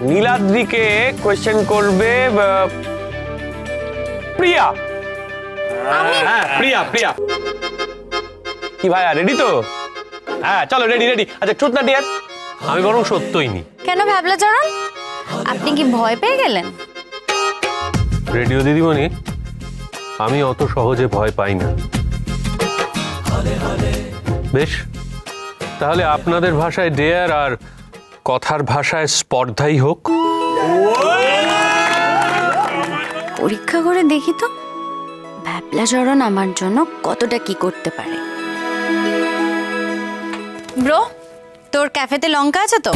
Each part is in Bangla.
নীলাদ্রিকে কোয়েশ্চেন করবে প্রিয়া। হ্যাঁ প্রিয়া প্রিয়া। কি ভাইয়া রেডি তো? হ্যাঁ চলো রেডি রেডি। আচ্ছা ট্রুথ না ডিয়ার? আমি বরং সত্যই নি। কেন ভাবলা চরণ, আপনি কি ভয় পেয়ে গেলেন? রেডিও দিদিমণি, আমি অত সহজে ভয় পাই না। বেশ, তাহলে আপনাদের ভাষায় ডেয়ার আর কথার ভাষায় স্পর্ধাই হোক। পরীক্ষা করে দেখি তো ভ্যাবলা চরণ আমার জন্য কতটা কি করতে পারে। ব্রো, তোর ক্যাফেতে লঙ্কা আছে তো?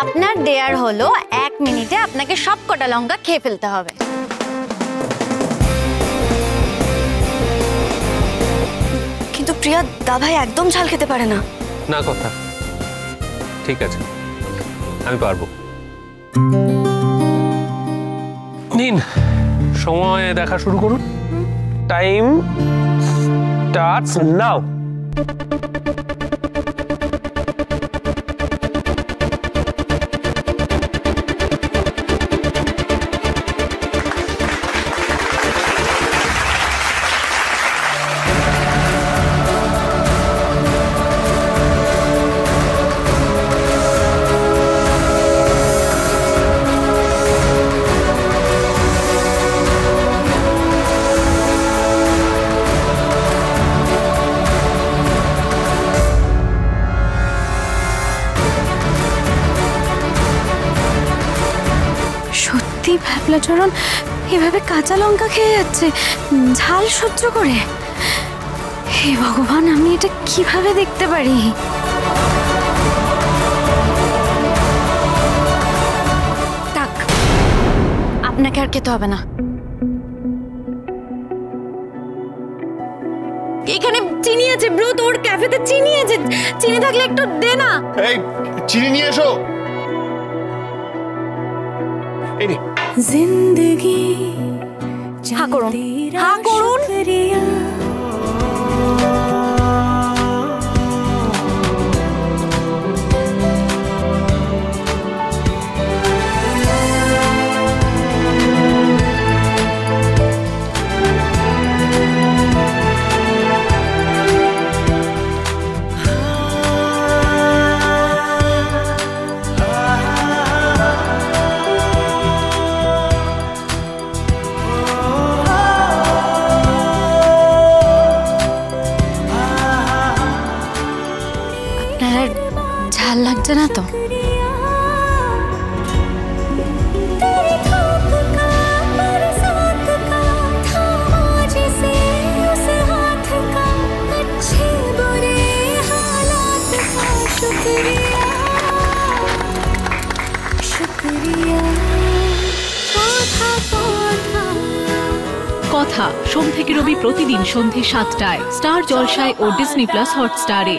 আপনার ডেয়ার হলো 1 মিনিটে আপনাকে সব কটা লঙ্কা খেয়ে ফেলতে হবে। কিন্তু প্রিয়া, দাভাই একদম ঝাল খেতে পারে না। না কথা, ঠিক আছে, আমি পারবো। নিন, সময় দেখা শুরু করুন। Time starts now. সত্যি ভ্যাবলা চরণ এভাবে কাঁচা লঙ্কা খেয়ে যাচ্ছে ঝাল সহ্য করে? হে ভগবান, আমি এটা কিভাবে দেখতে পারি? থাক, আপনাকে আর খেতে হবে না। এখানে চিনি আছে ব্রো, তোর ক্যাফেতে চিনি আছে। চিনি থাকলে একটু দে না। এই চিনি নিয়ে এসো। এই নে। जिंदगी हाँ करो, हाँ करो। ঝাল লাগছে না তো? কথা সোম থেকে রবি প্রতিদিন সন্ধ্যে 7টায় স্টার জলসায় ও ডিজনি প্লাস হটস্টারে।